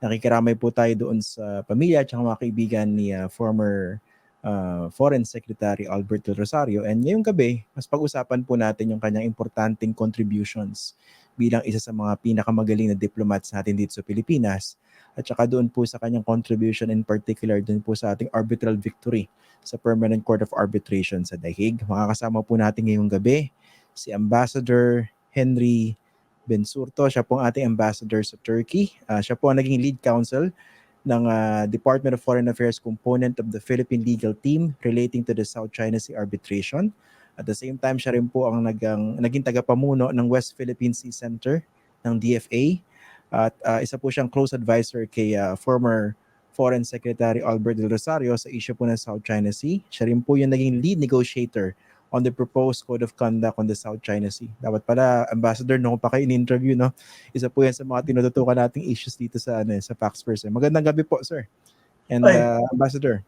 Nakikiramay po tayo doon sa pamilya at mga kaibigan ni former Foreign Secretary Albert del Rosario. And ngayong gabi, mas pag-usapan po natin yung kanyang importanteng contributions bilang isa sa mga pinakamagaling na diplomats natin dito sa Pilipinas. At saka doon po sa kanyang contribution in particular doon po sa ating arbitral victory sa Permanent Court of Arbitration sa The Hague. Makakasama po natin ngayong gabi si Ambassador Henry Bensurto. Siya po ang ating ambassador sa Turkey. Siya po ang naging lead counsel ng Department of Foreign Affairs component of the Philippine legal team relating to the South China Sea arbitration. At the same time, siya rin po ang naging tagapamuno ng West Philippine Sea Center ng DFA. At isa po siyang close advisor kay former Foreign Secretary Albert del Rosario sa issue po ng South China Sea. Siya rin po yung naging lead negotiator on the proposed code of conduct on the South China Sea. Dapat pala, Ambassador, no, pa kayo in-interview, no? Isa po yan sa mga tinututukan nating issues dito sa Pax Person. Magandang gabi po, sir. And Ambassador.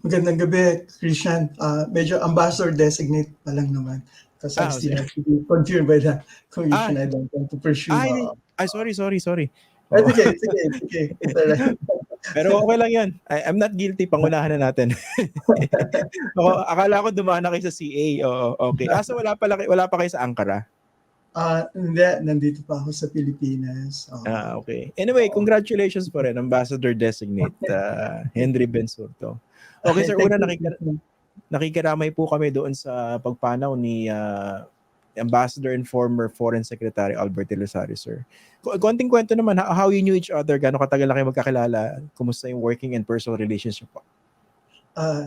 Magandang gabi, Christian. Medyo ambassador designate pa lang naman. Because I still have to be confirmed by the commission. I don't want to pursue. Sorry. It's okay. It's all right. Pero okay lang yan. I'm not guilty. Pangunahan na natin. Akala ko dumaan na kayo sa CA. Okay. So wala pa kayo sa Ankara? Hindi. Nandito pa ako sa Pilipinas. Okay. Anyway, congratulations po rin, Ambassador Designate Henry Bensurto. Okay, sir. Una, nakikiramay po kami doon sa pagpanaw ni Ambassador and former Foreign Secretary Albert del Rosario, sir. Konting kwento naman, how you knew each other, gaano katagal na kayo magkakilala, kumusta yung working and personal relationship po?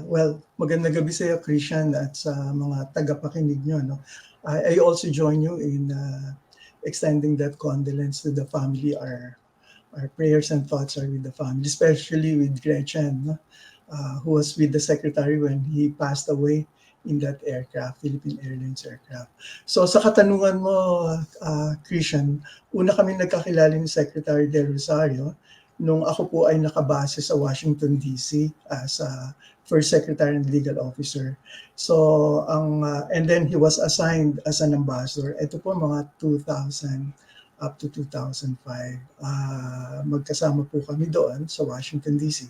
Well, magandang gabi sa iyo, Christian, at sa mga tagapakinig nyo. No? I also join you in extending that condolence to the family. Our prayers and thoughts are with the family, especially with Gretchen, no? Who was with the secretary when he passed away in that aircraft, Philippine Airlines aircraft. So sa katanungan mo, Christian, una kami nagkakilala ni Secretary del Rosario nung ako po ay nakabase sa Washington, D.C. as a First Secretary and Legal Officer. So, and then he was assigned as an ambassador. Ito po mga 2000 up to 2005. Magkasama po kami doon sa Washington, D.C.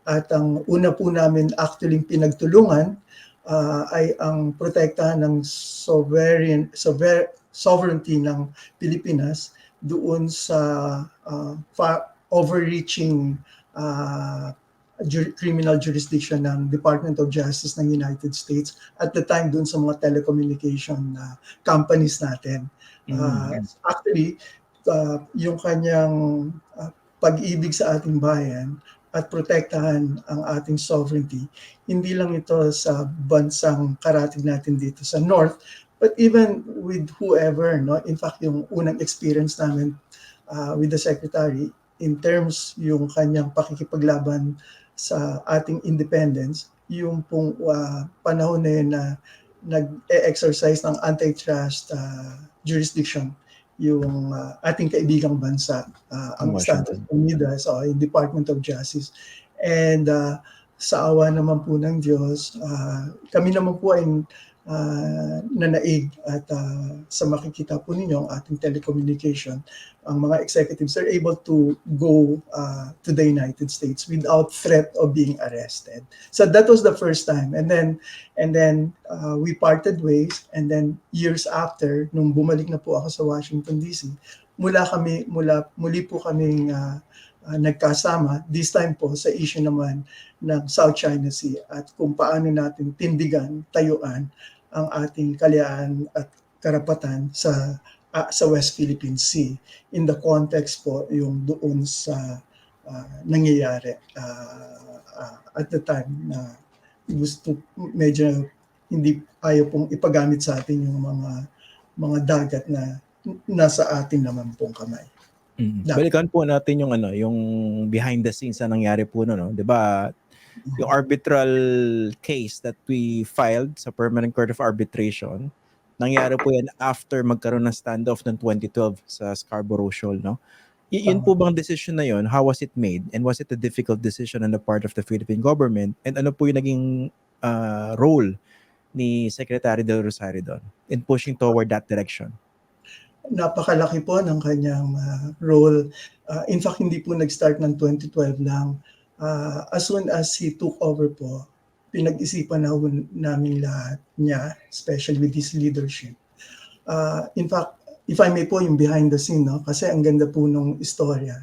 At ang una po namin actually pinagtulungan ay ang protektahan ng sovereignty ng Pilipinas doon sa overreaching criminal jurisdiction ng Department of Justice ng United States at the time doon sa mga telecommunication companies natin. Actually, yung kanyang pag-ibig sa ating bayan at protektahan ang ating sovereignty, hindi lang ito sa bansang karatig natin dito sa North, but even with whoever, no? In fact, yung unang experience namin with the Secretary, in terms yung kanyang pakikipaglaban sa ating independence, yung pong panahon na yun na nag-exercise ng antitrust jurisdiction yung ating kaibigang bansa, ang Estados Unidos, yung Department of Justice. And sa awa naman po ng Diyos, kami naman po ay nanaig at sa makikita po ninyo ang ating telecommunication, ang mga executives are able to go to the United States without threat of being arrested. So that was the first time. And then we parted ways, and then years after, nung bumalik na po ako sa Washington, D.C., muli po kaming nagkasama, this time po sa issue naman ng South China Sea at kung paano natin tindigan, tayuan ang ating kalayaan at karapatan sa West Philippine Sea in the context po yung doon sa nangyayari at the time na gusto medyo hindi ayaw pong ipagamit sa atin yung mga dagat na nasa atin naman pong kamay. Balikan po natin yung yung behind the scenes na nangyari po no, 'di ba? Yung arbitral case that we filed sa Permanent Court of Arbitration, nangyari po yan after magkaroon ng standoff ng 2012 sa Scarborough Shoal, no? Yun po bang decision na yun? How was it made? And was it a difficult decision on the part of the Philippine government? And ano po yung naging role ni Secretary del Rosario doon in pushing toward that direction? napakalaki po ng kanyang role. In fact, hindi po nag-start ng 2012 lang. As soon as he took over po, pinag-isipan na namin lahat niya, especially with his leadership. In fact, if I may po, yung behind the scene, no? Kasi ang ganda po nung istorya.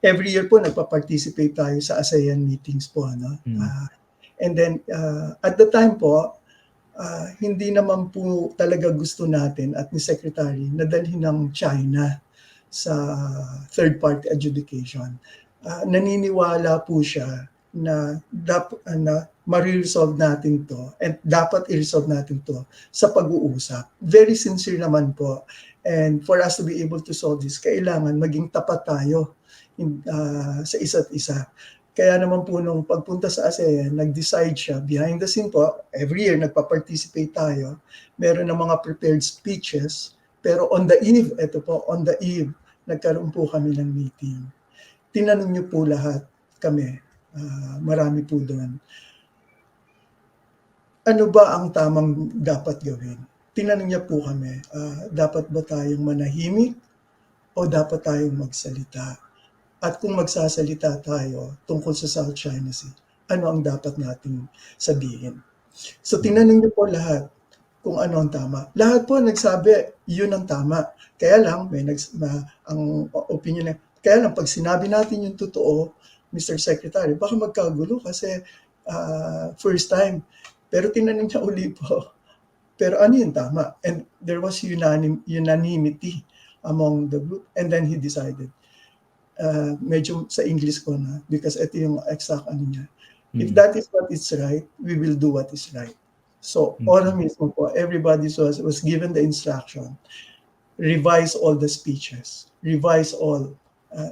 Every year po, nagpa-participate tayo sa ASEAN meetings po. No? And then, at the time po, hindi naman po talaga gusto natin at ni Secretary na dalhin ng China sa third-party adjudication. Naniniwala po siya na ma-resolve natin to and dapat i-resolve natin to sa pag-uusap. Very sincere naman po. And for us to be able to solve this, kailangan maging tapat tayo sa isa't isa. Kaya naman po nung pagpunta sa ASEAN, nag-decide siya, behind the scene po, every year nagpa-participate tayo, meron ng mga prepared speeches, pero on the eve, nagkaroon po kami ng meeting. Tinanong niyo po lahat kami, marami po doon. Ano ba ang tamang dapat gawin? Tinanong niya po kami, dapat ba tayong manahimik o dapat tayong magsalita? At kung magsasalita tayo tungkol sa South China Sea, ano ang dapat nating sabihin? So tinanong niyo po lahat kung ano ang tama. Lahat po nagsabi, yun ang tama. Kaya lang, ang opinion na, kaya lang pag sinabi natin yung totoo, Mr. Secretary, baka magkagulo kasi first time. Pero tinanong niya uli po, pero ano yung tama? And there was unanimity among the group. And then he decided, medyo sa English ko na because ito yung exact ano niya. If that is what is right, we will do what is right. So, oras mismo po, everybody was given the instruction, revise all the speeches, revise all.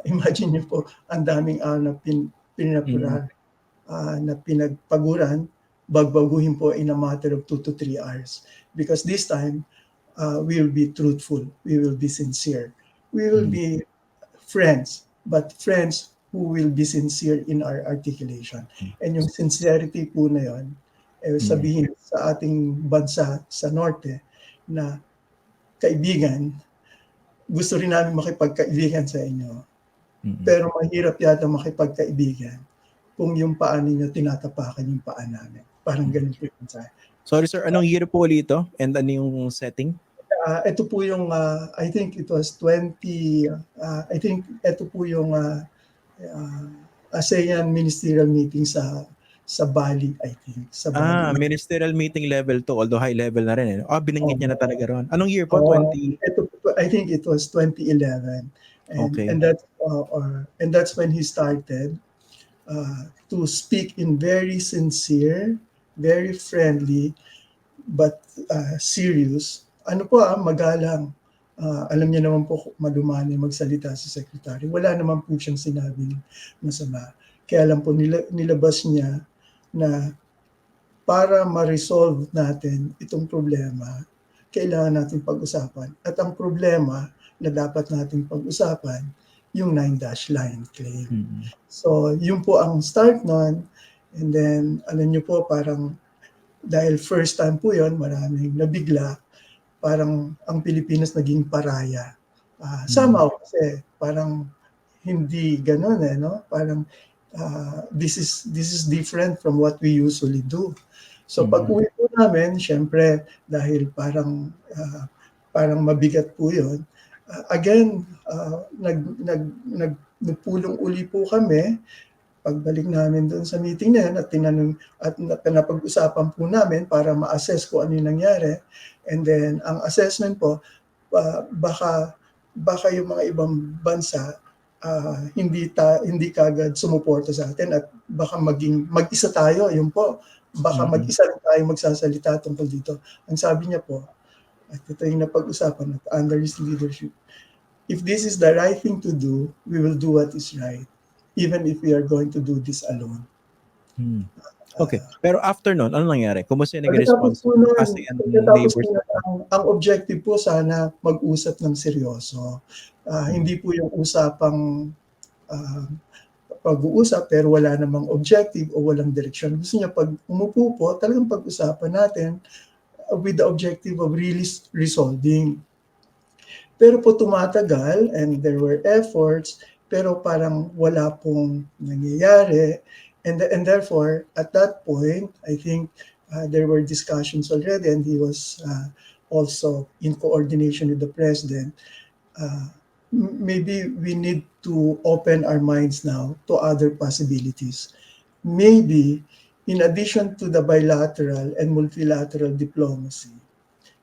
Imagine niyo po, ang daming na pinapuran, na pinagpaguran, bagbaguhin po in a matter of 2 to 3 hours. Because this time, we will be truthful, we will be sincere, we will be friends, but friends who will be sincere in our articulation. And yung sincerity po na yun, sabihin sa ating bansa sa norte na kaibigan, gusto rin namin makipagkaibigan sa inyo. Pero mahirap yata makipagkaibigan kung yung paa ninyo tinatapakan yung paa namin. Parang ganun po yung sa. Sorry sir, anong year po ulit ito? And ano yung setting? Ito po yung, I think it was 20, I think ito po yung ASEAN ministerial meeting sa Bali, I think. Sa Bali. Ministerial meeting level to, although high level na rin. Binanggit niya na talaga ron. Anong year po? 20? I think it was 2011. Okay. And that's when he started to speak in very sincere, very friendly, but serious. Ano po magalang. Alam niya naman po madumani magsalita si Secretary. Wala naman po siyang sinabing masama. Kaya lang po nilabas niya na para ma-resolve natin itong problema, kailangan natin pag-usapan. At ang problema na dapat natin pag-usapan, yung 9-dash line claim. So, yun po ang start nun. And then, alam niyo po, parang dahil first time po yun, maraming nabigla, parang ang Pilipinas naging paraya. Somehow, kasi parang hindi ganun no? Parang this is different from what we usually do. So pag uwi po namin, syempre, dahil parang mabigat po yun, again, nagpulong uli po kami, pagbalik namin doon sa meeting na yan at tinanong at napag-usapan po namin para ma-assess kung ano yung nangyari. And then ang assessment po, baka yung mga ibang bansa hindi kagad sumuporta sa atin at baka mag-isa tayo, yun po. Baka mag-isa rin tayo magsasalita tungkol dito. Ang sabi niya po, at ito yung napag-usapan at under his leadership, if this is the right thing to do, we will do what is right, even if we are going to do this alone. Okay. Pero after nun, ano nangyari? Kumusta yung nag-response? Ang objective po sana mag-usap ng seryoso. Hindi po yung usapang pag-uusap pero wala namang objective o walang direksyon. Gusto niya pag umupo po, talagang pag-usapan natin with the objective of really resolving. Pero po tumatagal and there were efforts, pero parang wala pong nangyayari. And therefore, at that point, I think there were discussions already and he was also in coordination with the president. Uh, Maybe we need to open our minds now to other possibilities. Maybe, in addition to the bilateral and multilateral diplomacy,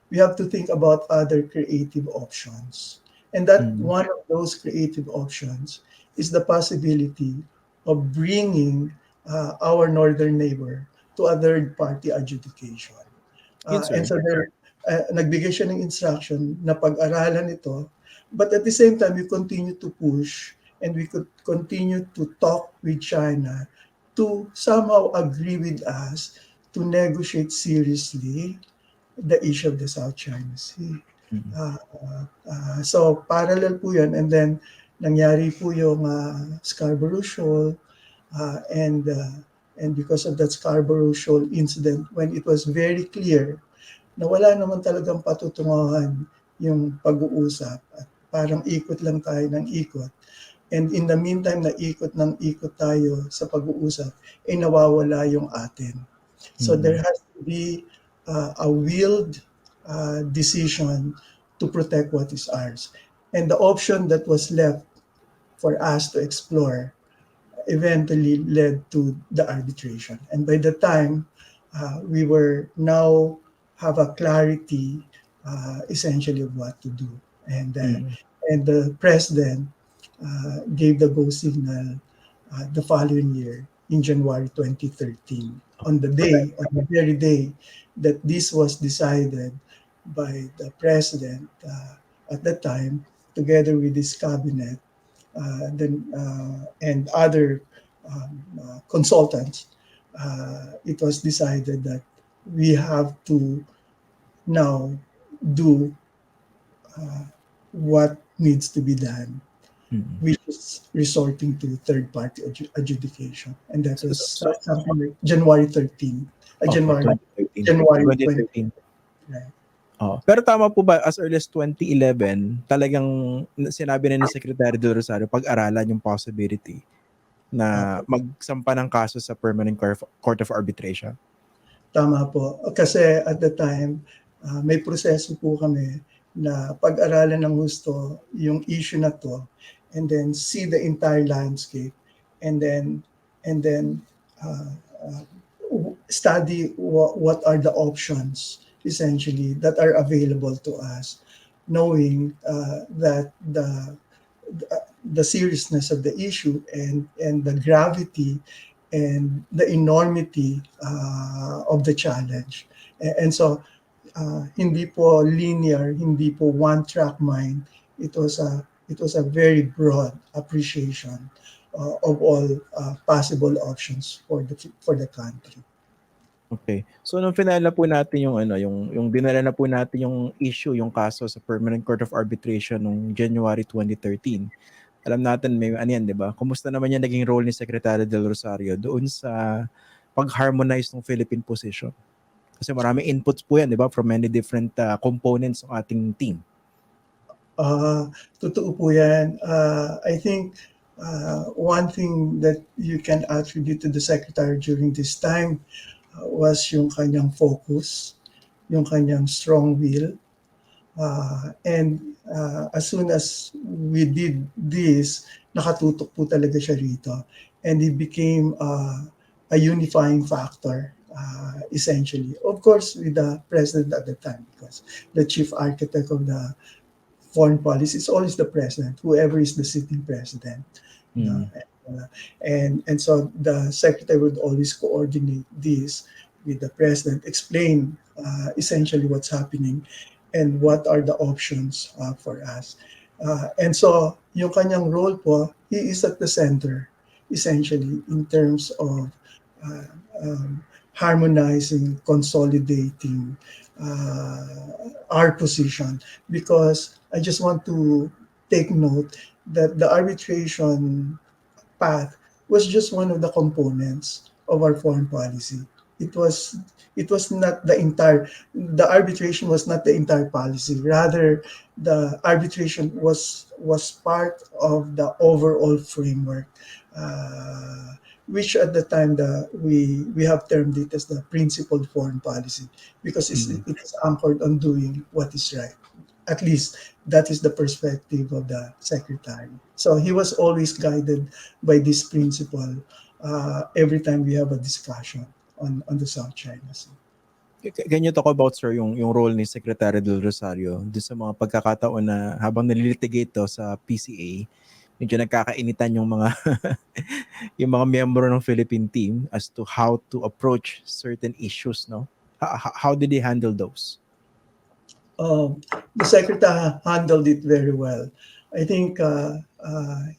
we have to think about other creative options. And that Mm. one of those creative options is the possibility of bringing our northern neighbor to a third party adjudication. Yun, And sir. so nagbigay siya ng instruction na pag-aralan ito. But at the same time, we continue to push and we could continue to talk with China to somehow agree with us to negotiate seriously the issue of the South China Sea. Mm. So parallel po yun and then nangyari po yung Scarborough Shoal and because of that Scarborough Shoal incident when it was very clear na wala naman talagang patutunguhan yung pag-uusap at parang ikot lang tayo ng ikot. And in the meantime na ikot ng ikot tayo sa pag-uusap, eh nawawala yung atin. So there Mm. has to be a willed decision to protect what is ours. And the option that was left for us to explore eventually led to the arbitration. And by the time we were now have a clarity essentially of what to do. And, uh, Mm. and the president gave the go signal the following year in January 2013 on the very day that this was decided by the president at that time together with his cabinet and other consultants, it was decided that we have to now do what needs to be done, Mm. which is resorting to third-party adjudication, and that So, was so something like January 13, okay, January 2013. January 20. 2013. Right. Oo. Pero tama po ba as early as 2011 talagang sinabi na ni Secretary Del Rosario pag-aralan yung possibility na Apo. magsampa ng kaso sa Permanent Court of Arbitration? Tama po. Kasi at the time, may proseso po kami na pag-aralan ng gusto yung issue na to and then see the entire landscape and then uh, uh, study what are the options essentially that are available to us, knowing that the seriousness of the issue and the gravity and the enormity of the challenge. And so, hindi po linear, hindi po one-track mind. It was a very broad appreciation of all possible options for the country. Okay. So nung final na po natin yung ano, yung dinala na po natin yung issue, yung kaso sa Permanent Court of Arbitration nung January 2013. Alam natin may ano yan, 'di ba? Kumusta naman yung naging role ni Secretary Del Rosario doon sa pag-harmonize ng Philippine position? Kasi maraming inputs po yan, 'di ba, from many different components ng ating team. Totoo po yan. I think one thing that you can attribute to the Secretary during this time was yung kanyang focus, yung kanyang strong will. And as soon as we did this, nakatutok po talaga siya rito. And it became a unifying factor, essentially. Of course, with the president at the time, because the chief architect of the foreign policy is always the president, whoever is the sitting president. Mm. And so the secretary would always coordinate this with the president, explain essentially what's happening and what are the options for us. And so yung kanyang role po, he is at the center essentially in terms of uh, um, harmonizing, consolidating our position, because I just want to take note that the arbitration path was just one of the components of our foreign policy. it was it was not the arbitration was not the entire policy. Rather, the arbitration was part of the overall framework, uh, which at the time we have termed it as the principled foreign policy, because Mm. it is anchored on doing what is right. At least that is the perspective of the secretary. So he was always guided by this principle every time we have a discussion on the South China Sea. Can you talk about, sir, yung role ni Secretary del Rosario doon sa mga pagkakataon na habang nililitigate to sa PCA, medyo nagkakainitan yung mga yung mga miyembro ng Philippine team as to how to approach certain issues, no? How did he handle those? Um, the secretary handled it very well. I think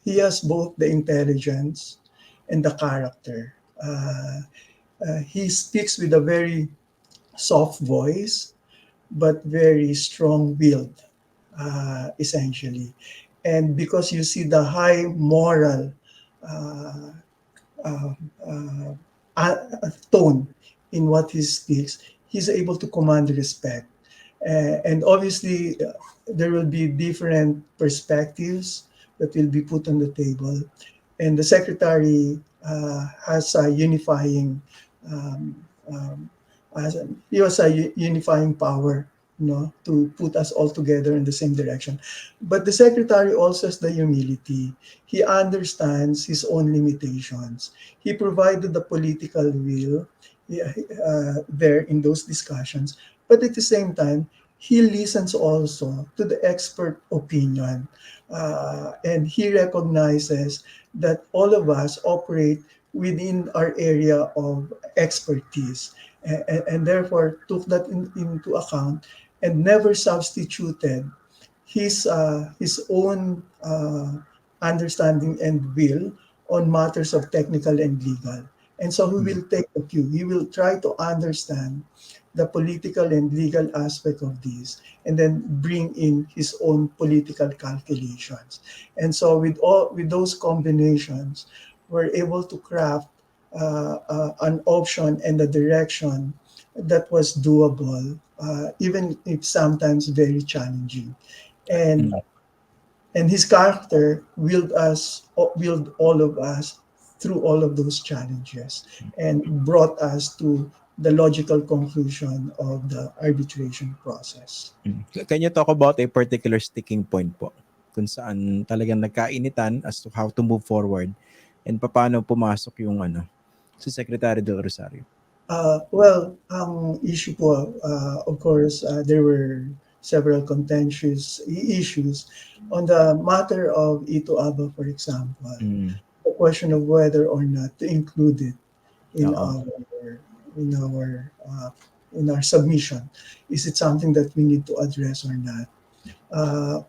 he has both the intelligence and the character. He speaks with a very soft voice, but very strong-willed, essentially. And because you see the high moral uh, uh, uh, tone in what he speaks, he's able to command respect. And obviously, there will be different perspectives that will be put on the table. And the secretary has a unifying, um, um, he has a unifying power, to put us all together in the same direction. But the secretary also has the humility. He understands his own limitations. He provided the political will, there in those discussions, but at the same time, he listens also to the expert opinion, and he recognizes that all of us operate within our area of expertise, and therefore took that into account and never substituted his own understanding and will on matters of technical and legal. And so he Mm. will take the cue. He will try to understand the political and legal aspect of this, and then bring in his own political calculations. And so with those combinations, we're able to craft an option and a direction that was doable, even if sometimes very challenging. And Mm. and his character willed all of us through all of those challenges and brought us to the logical conclusion of the arbitration process. Mm. Can you talk about a particular sticking point po? Kung saan talagang nagkainitan as to how to move forward and paano pumasok yung si Secretary Del Rosario. Well, ang issue po, of course, there were several contentious issues. On the matter of Ito Aba, for example, Mm. the question of whether or not to include it in Oo. our in our uh, in our submission. Is it something that we need to address or not?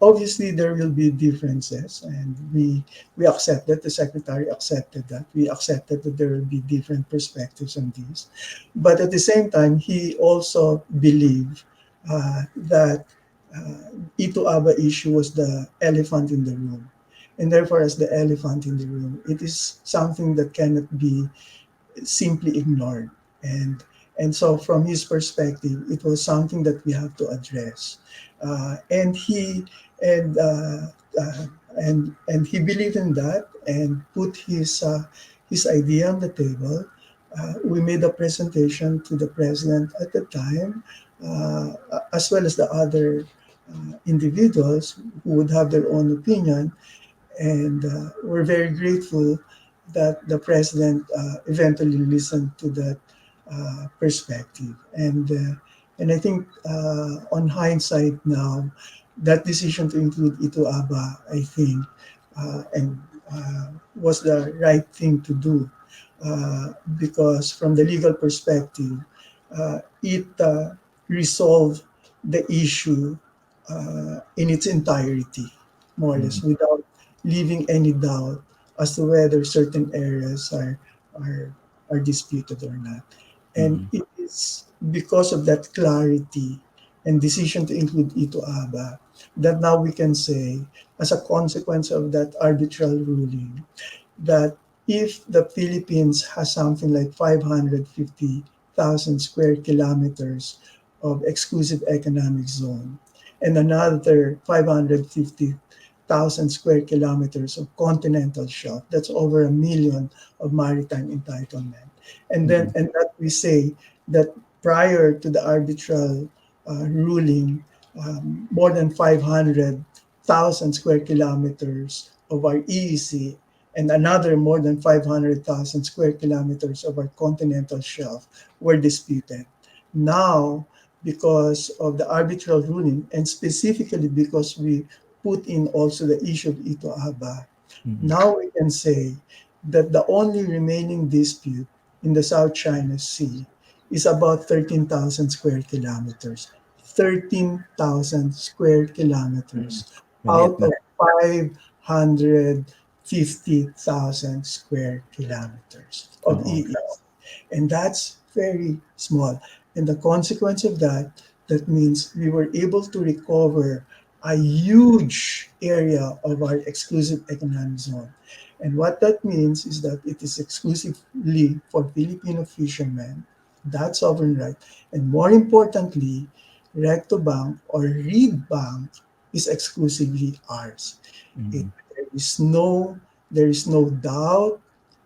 Obviously, there will be differences, and we accept that. The secretary accepted that. We accepted that there will be different perspectives on this, but at the same time, he also believed that Ito Aba issue was the elephant in the room, and therefore, as the elephant in the room, it is something that cannot be simply ignored. And so from his perspective, it was something that we have to address. And he and and he believed in that and put his idea on the table. We made a presentation to the president at the time, as well as the other individuals who would have their own opinion, and we're very grateful that the president eventually listened to that perspective. And I think on hindsight now, that decision to include Ito Aba, I think, and was the right thing to do, because from the legal perspective, it resolved the issue in its entirety, more or less, Mm. without leaving any doubt as to whether certain areas are are disputed or not. And Mm. it is because of that clarity and decision to include Ito Aba that now we can say, as a consequence of that arbitral ruling, that if the Philippines has something like 550 square kilometers of exclusive economic zone and another 550,000 square kilometers of continental shelf. That's over 1 million of maritime entitlement. And then, Mhm. and that we say that prior to the arbitral ruling, more than 500,000 square kilometers of our EEC and another more than 500,000 square kilometers of our continental shelf were disputed. Now, because of the arbitral ruling, and specifically because we put in also the issue of Ito Aba, Mhm. now we can say that the only remaining dispute in the South China Sea is about 13,000 square kilometers. 13,000 square Mhm. kilometers Maliit out na. of 550,000 square kilometers of Oo. EEZ. And that's very small. And the consequence of that, that means we were able to recover a huge area of our exclusive economic zone. And what that means is that it is exclusively for Filipino fishermen, that sovereign right. And more importantly, Recto Bank or Reed Bank is exclusively ours. It, Mhm. there is no there is no doubt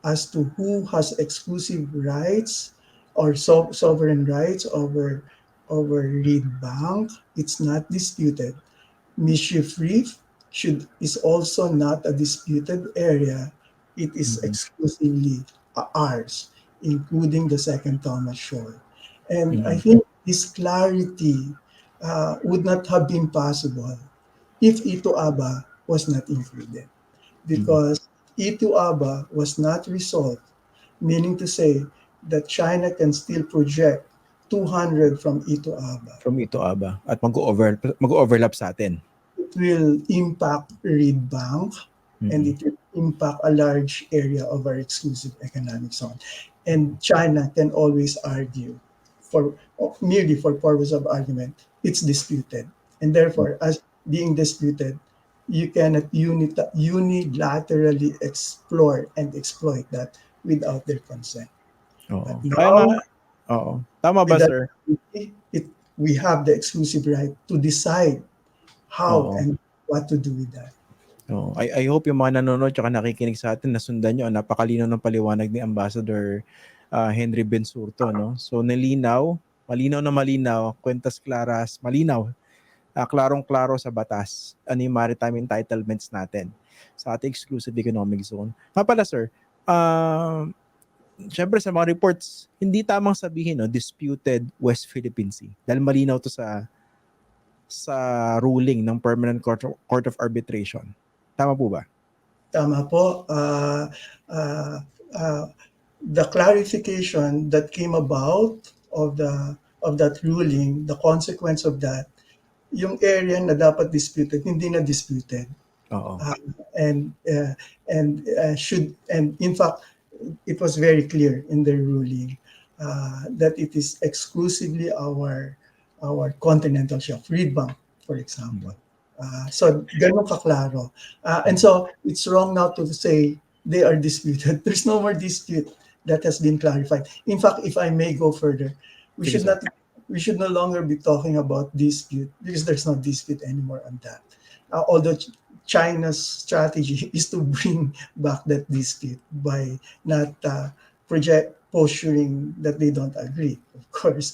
as to who has exclusive rights or sovereign rights over Reed Bank. It's not disputed. Mischief Reef is also not a disputed area. It is Mhm. exclusively ours, including the Second Thomas Shore. And I Mhm. think this clarity would not have been possible if Ito Aba was not included, Mhm. because Ito Aba was not resolved, meaning to say that China can still project 200 from Ito Aba. From Ito Aba at mag-o-overlap sa atin. It will impact Reed Bank and Mhm. it will impact a large area of our exclusive economic zone. And China can always argue for merely for purpose of argument, it's disputed. And therefore, as being disputed, you cannot unilaterally explore and exploit that without their consent. Oo. But Kaya nga, now, oo. Tama ba, with that, sir? it, we have the exclusive right to decide how Oo. and what to do with that. Oo. I hope yung mga nanonood tsaka nakikinig sa atin nasundan nyo. Napakalinaw ng paliwanag ni Ambassador Henry Bensurto, no? So nalinaw, malinaw na malinaw, kwentas klaras, malinaw, klarong-klaro sa batas. Ano yung maritime entitlements natin sa ating exclusive economic zone. Nga pala, sir, syempre sa mga reports, hindi tamang sabihin, no, disputed West Philippine Sea. Dahil malinaw to sa ruling ng Permanent Court of Arbitration. Tama po ba? Tama po. Uh, uh, the clarification that came about of that ruling, the consequence of that, yung area na dapat disputed, hindi na disputed. Oo. Uh, and should and in fact, it was very clear in the ruling that it is exclusively our continental shelf, Reed Bank, for example. Mm. So ganun kaklaro. And so it's wrong now to say they are disputed. There's no more dispute that has been clarified. In fact, if I may go further, we Sige, should sir. not we should no longer be talking about dispute because there's no dispute anymore on that. Although China's strategy is to bring back that dispute by not project posturing that they don't agree, of course.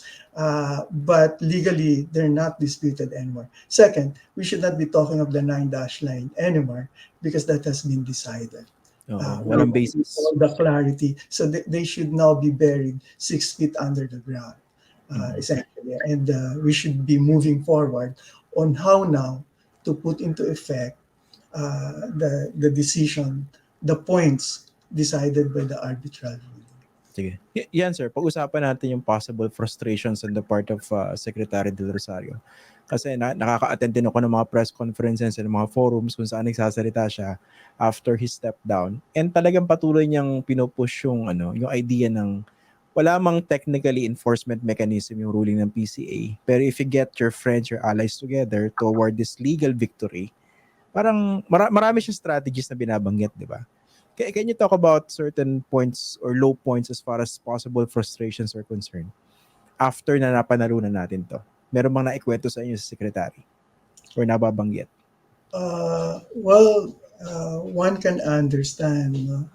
But legally, they're not disputed anymore. Second, we should not be talking of the nine dash line anymore because that has been decided. Oo. With Walang basis. all the clarity. So they should now be buried 6 feet under the ground, Mm. essentially. And we should be moving forward on how now to put into effect the decision, the points decided by the arbitral ruling. Sige. Yan, sir. Pag-usapan natin yung possible frustrations on the part of Secretary del Rosario. Kasi nakaka-attend din ako ng mga press conferences and mga forums kung saan nagsasalita siya after he stepped down. And talagang patuloy niyang pinupush yung, yung idea ng wala mang technically enforcement mechanism yung ruling ng PCA. Pero if you get your friends, your allies together toward this legal victory, parang marami siyang strategies na binabanggit, di ba? Can you talk about certain points or low points as far as possible frustrations are concerned? after na napanalunan natin to? Meron bang naikwento sa inyo si secretary or nababanggit? Well, one can understand. No?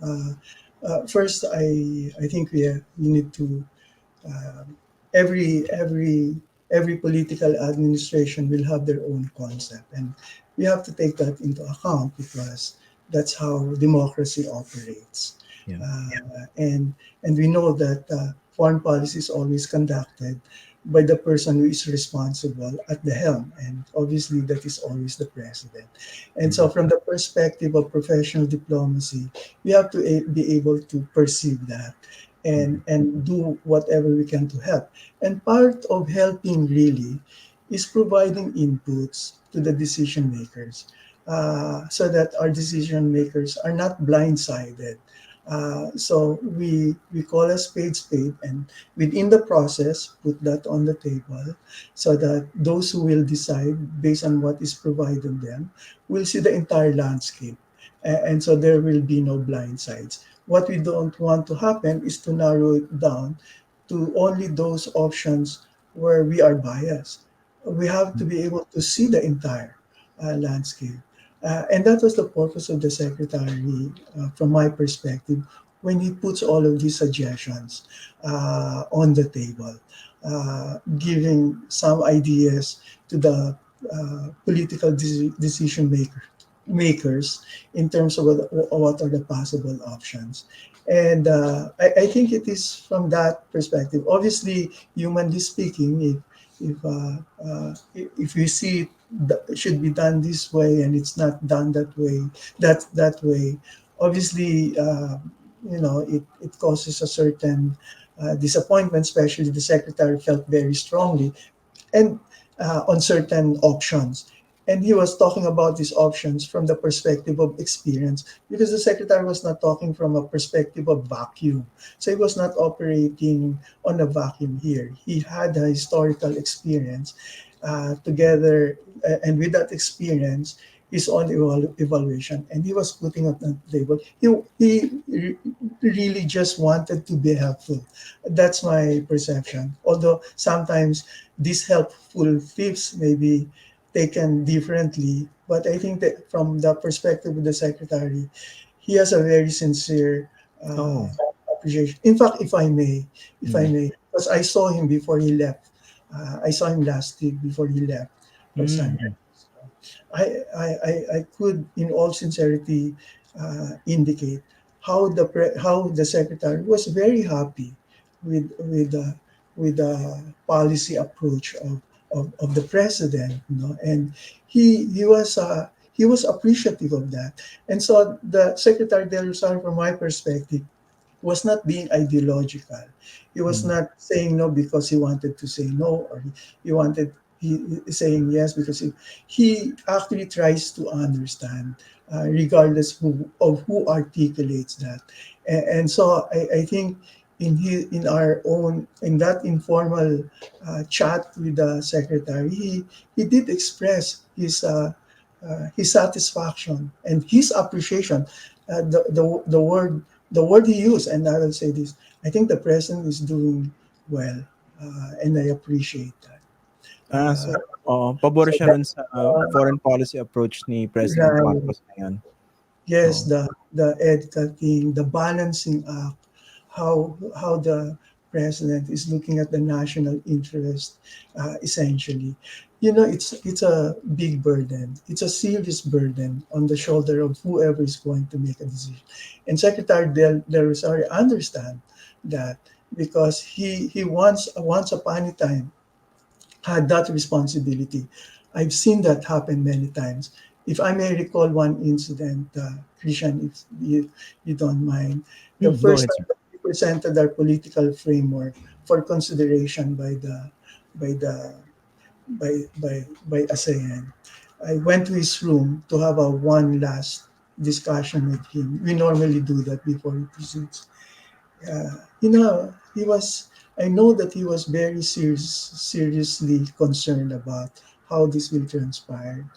First, I think we need to um, every political administration will have their own concept, and we have to take that into account because that's how democracy operates. Yeah. And we know that foreign policy is always conducted by the person who is responsible at the helm, and obviously that is always the president. And so, Mhm. from the perspective of professional diplomacy, we have to be able to perceive that Mhm. and do whatever we can to help. And part of helping really is providing inputs to the decision makers, so that our decision makers are not blindsided. So we call a spade, and within the process, put that on the table so that those who will decide based on what is provided them will see the entire landscape. And so there will be no blind sides. What we don't want to happen is to narrow it down to only those options where we are biased. We have to be able to see the entire landscape. And that was the purpose of the secretary, from my perspective, when he puts all of these suggestions on the table, giving some ideas to the political decision makers in terms of what are the possible options. And I think it is from that perspective. Obviously, humanly speaking, if we see it should be done this way and it's not done that way, obviously, it causes a certain disappointment. Especially the secretary felt very strongly and on certain options. And he was talking about these options from the perspective of experience because the secretary was not talking from a perspective of vacuum. So he was not operating on a vacuum here. He had a historical experience together, and with that experience, his own evaluation, and he was putting it on the table. He really just wanted to be helpful. That's my perception. Although sometimes these helpful tips may be taken differently. But I think that from the perspective of the secretary, he has a very sincere uh, Oh. appreciation. In fact, if I Mm. may, because I saw him before he left. I saw him last week before he left for San Mhm. Francisco. I could, in all sincerity, indicate how the secretary was very happy with the policy approach of the president, and he was appreciative of that. And so the Secretary Del Rosario, from my perspective, was not being ideological. He was Mm. not saying no because he wanted to say no, or he wanted saying yes because he actually tries to understand, regardless of who articulates that. And so I think in our own in that informal chat with the secretary, he did express his satisfaction and his appreciation. The word he used, and I will say this: I think the president is doing well, and I appreciate that. So, Uh, pabor so siya that, nun sa foreign policy approach ni President right. Marcos ngayon. Yes, Oo. the ethical thing, the balancing act, how the president is looking at the national interest, essentially. It's a big burden. It's a serious burden on the shoulder of whoever is going to make a decision. And Secretary Del Rosario understand that because he once upon a time had that responsibility. I've seen that happen many times. If I may recall one incident, Christian, if you don't mind, the Go first ahead, sir. time that we presented our political framework for consideration by the by ASEAN, I went to his room to have a one last discussion with him. We normally do that before he proceeds. He was. I know that he was very seriously concerned about how this will transpire.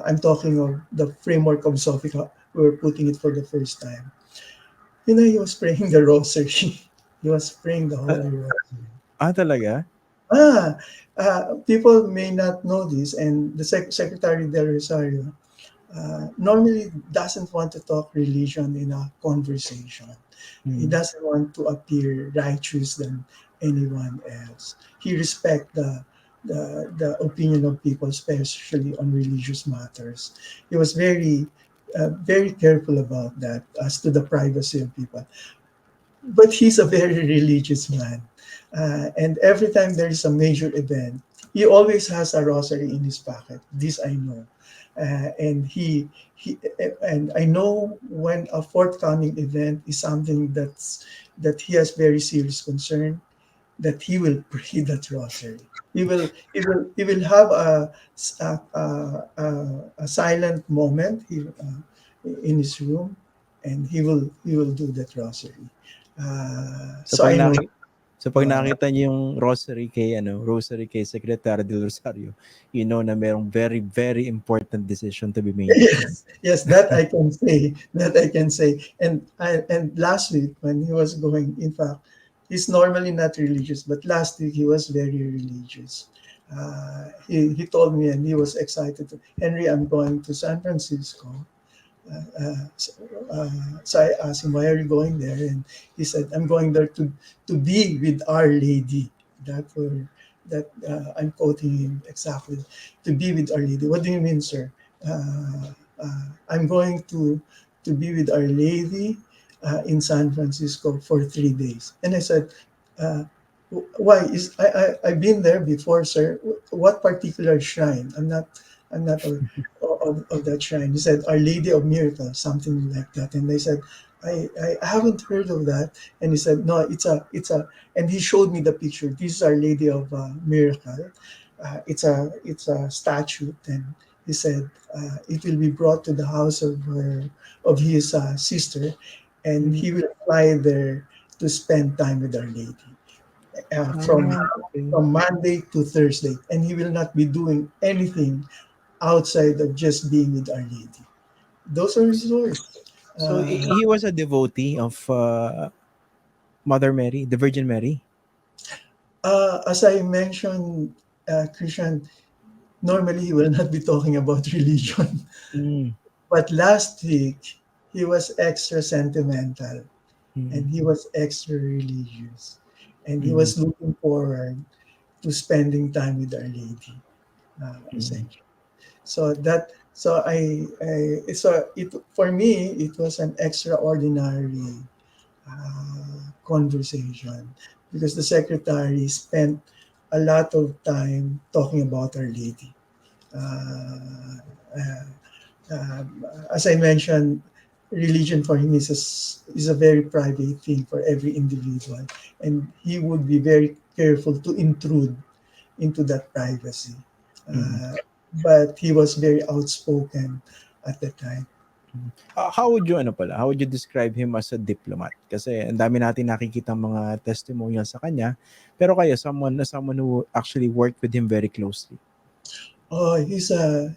I'm talking of the framework of Zofika. We were putting it for the first time. He was praying the rosary. He was praying the Ah, Holy Rosary. talaga? Ah, people may not know this, and the Secretary del Rosario normally doesn't want to talk religion in a conversation. He Mm. doesn't want to appear righteous than anyone else. He respects the opinion of people, especially on religious matters. He was very careful about that as to the privacy of people. But he's a very religious man. And every time there is a major event, he always has a rosary in his pocket. This I know. And he and I know when a forthcoming event is something that he has very serious concern, that he will pray that rosary. He will have a silent moment in his room, and he will do that rosary. So So pag I know. naki so pag uh, nakita niyo yung rosary kay Secretary del Rosario, you know na merong very, very important decision to be made. Yes, yes, that I can say. That I can say. And last week when he was going, in fact, he's normally not religious, but last week he was very religious. He told me, and he was excited. Henry, I'm going to San Francisco. So I asked him, why are you going there? And he said, I'm going there to be with Our Lady. That were that I'm quoting him exactly. To be with Our Lady. What do you mean, sir? I'm going to be with Our Lady in San Francisco for 3 days. And I said, uh, why is I've been there before, sir. What particular shrine? I'm not of that shrine. He said, Our Lady of Miracles, something like that. And they said, I haven't heard of that. And he said, no, and he showed me the picture. This is Our Lady of Miracle. It's a statue. And he said, it will be brought to the house of his sister, and Hmm. he will fly there to spend time with Our Lady from Okay. from Monday to Thursday, and he will not be doing anything outside of just being with Our Lady. Those are his words. So Uh, he was a devotee of Mother Mary, the Virgin Mary. as I mentioned, Christian, normally he will not be talking about religion, Mm. but last week he was extra sentimental, and Mm. he was extra religious, and he Mm. was looking forward to spending time with Our Lady, Mm. essentially. So it for me it was an extraordinary conversation, because the secretary spent a lot of time talking about Our Lady. Uh, uh, as I mentioned, religion for him is a very private thing for every individual, and he would be very careful to intrude into that privacy. Mm. Uh, but he was very outspoken at the time. How would you how would you describe him as a diplomat? Kasi ang dami natin nakikita mga testimonial sa kanya, pero kayo someone who actually worked with him very closely. Oh, he's an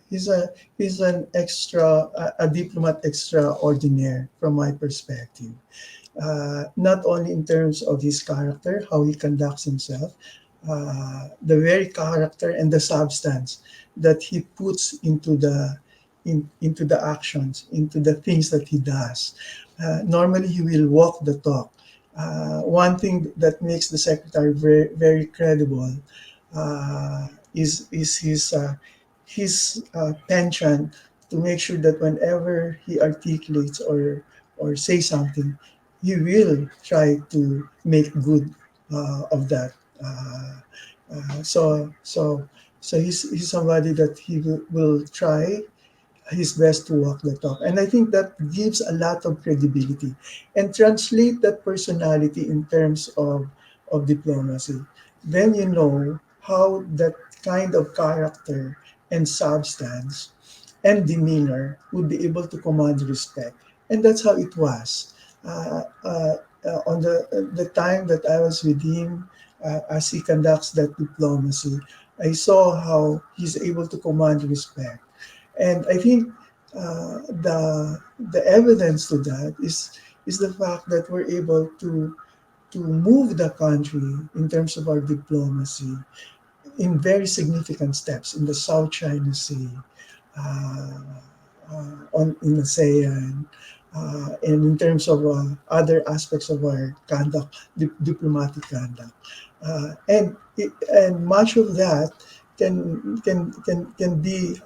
a diplomat extraordinaire from my perspective. Not only in terms of his character, how he conducts himself, the very character and the substance that he puts into the actions, into the things that he does. Normally, he will walk the talk. One thing that makes the secretary very, very credible is his penchant to make sure that whenever he articulates or say something, he will try to make good of that. Uh, uh, so so so he's somebody that he will try his best to walk the talk, and I think that gives a lot of credibility and translate that personality in terms of diplomacy. Then you know how that kind of character and substance and demeanor would be able to command respect. And that's how it was. On the time that I was with him, as he conducts that diplomacy, I saw how he's able to command respect. And I think the evidence to that is the fact that we're able to move the country in terms of our diplomacy in very significant steps in the South China Sea, uh, in ASEAN, and in terms of other aspects of our conduct, diplomatic conduct, and much of that can be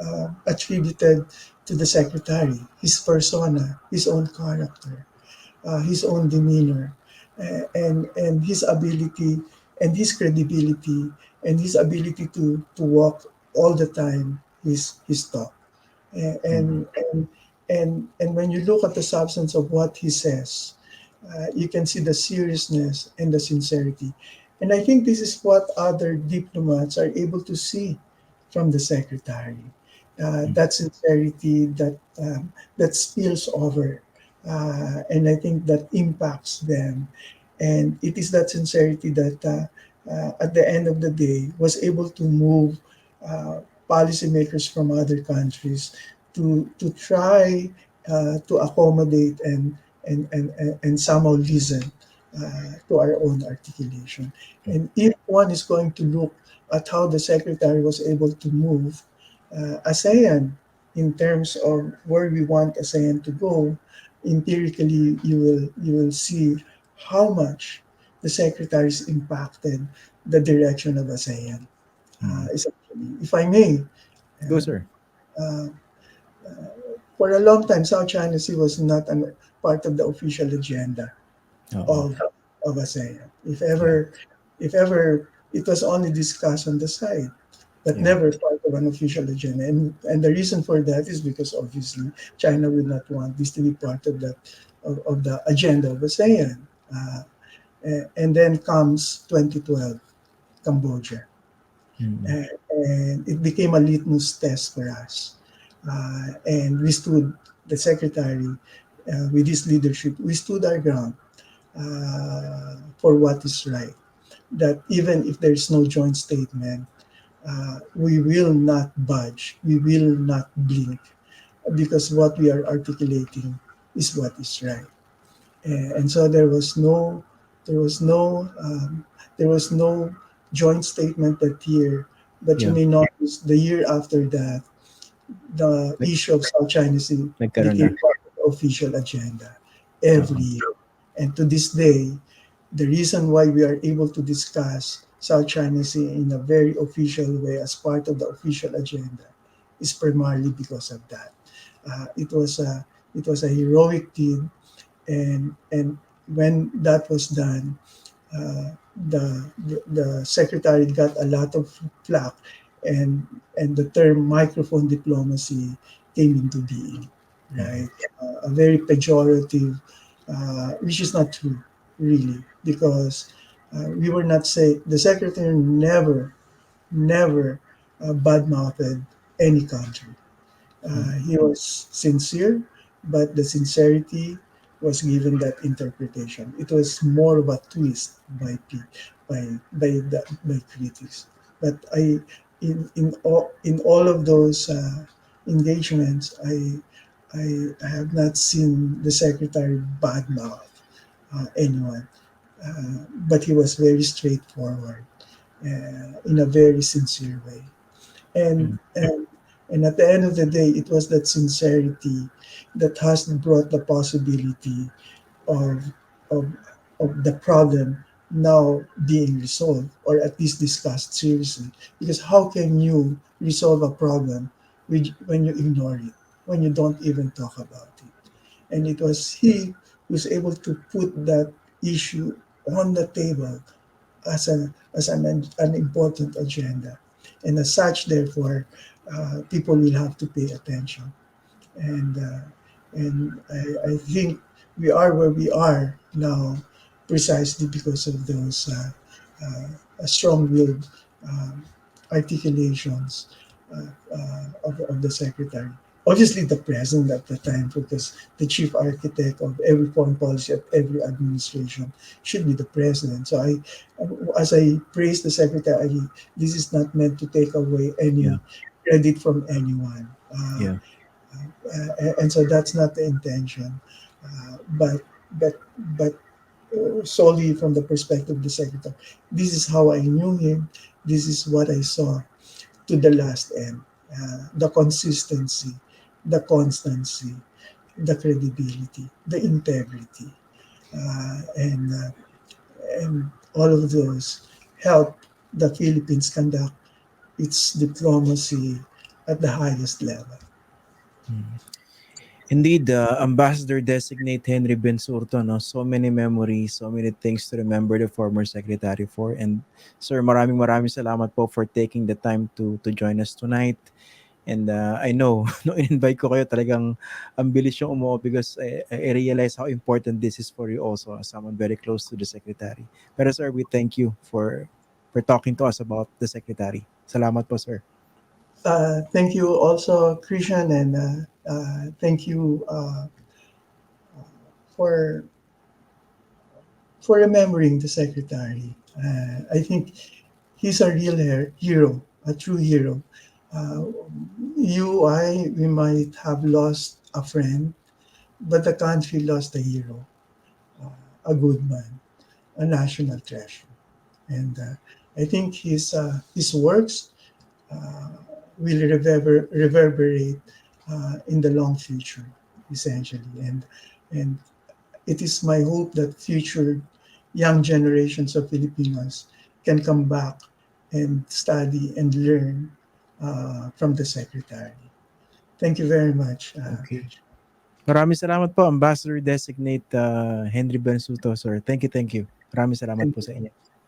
attributed to the secretary, his persona, his own character, his own demeanor, and his ability and his credibility and his ability to walk all the time his talk. And Mhm. and and and when you look at the substance of what he says, you can see the seriousness and the sincerity. And I think this is what other diplomats are able to see from the secretary. Mhm. That sincerity that spills over, and I think that impacts them. And it is that sincerity that, at the end of the day, was able to move uh, policymakers from other countries to try to accommodate and somehow listen to our own articulation. And if one is going to look at how the secretary was able to move ASEAN in terms of where we want ASEAN to go, empirically you will see how much the secretaries impacted the direction of ASEAN. Mhm. Essentially, if I may, Go, uh, sir. uh, for a long time, South China Sea was not part of the official agenda Oo. of of ASEAN. Yeah. If ever, it was only discussed on the side, but Yeah. never part of an official agenda. And the reason for that is because obviously China would not want this to be part of of the agenda of ASEAN. And then comes 2012, Cambodia. Mhm. And it became a litmus test for us. And we stood, the secretary, with his leadership, we stood our ground for what is right. That even if there's no joint statement, we will not budge, we will not blink, because what we are articulating is what is right. And so there was no, there was no joint statement that year. But you Yeah. may notice the year after that, the Nag issue of South China Sea nagkaroon na. became part of the official agenda every Oo. year. And to this day, the reason why we are able to discuss South China Sea in a very official way as part of the official agenda is primarily because of that. It was a heroic deed, and when that was done, the secretary got a lot of flack, and the term microphone diplomacy came into being, Mm. right? A very pejorative, which is not true, really, because we were not say the secretary never badmouthed any country. Mm. He was sincere, but the sincerity was given that interpretation. It was more of a twist by critics. But in all of those engagements, I have not seen the secretary badmouth anyone, but he was very straightforward in a very sincere way. and Mm. and and at the end of the day, it was that sincerity that has brought the possibility of of, of the problem now being resolved, or at least discussed seriously. Because how can you resolve a problem when you ignore it, when you don't even talk about it? And it was he who was able to put that issue on the table as an important agenda. And as such, therefore, people will have to pay attention. And I think we are where we are now precisely because of those strong-willed um, articulations of the secretary. Obviously, the president at the time, because the chief architect of every foreign policy at every administration should be the president. So as I praise the secretary, this is not meant to take away Yeah. any credit from anyone. Yeah. And so that's not the intention. But but but solely from the perspective of the secretary. This is how I knew him. This is what I saw to the last end. The consistency, the constancy, the credibility, the integrity, and all of those help the Philippines conduct its diplomacy at the highest level. Mm. Indeed, Ambassador Designate Henry Bensurto, no? So many memories, so many things to remember the former secretary for. And sir, maraming salamat po for taking the time to join us tonight. And I know, no in-invite ko kayo talagang ang bilis yung umuo because I realize how important this is for you also as someone very close to the secretary. Pero sir, we thank you for talking to us about the secretary. Salamat po, sir. Thank you also, Christian, and thank you for remembering the secretary. I think he's a real hero, a true hero. Uh, we might have lost a friend, but the country lost a hero, a good man, a national treasure. And I think his works uh, will reverberate in the long future, essentially. And it is my hope that future young generations of Filipinos can come back and study and learn from the secretary. Thank you very much. Okay. Maraming salamat po, Ambassador Designate Henry Bensuto, sir. Thank you, thank you. Maraming salamat Thank po you. sa inyo.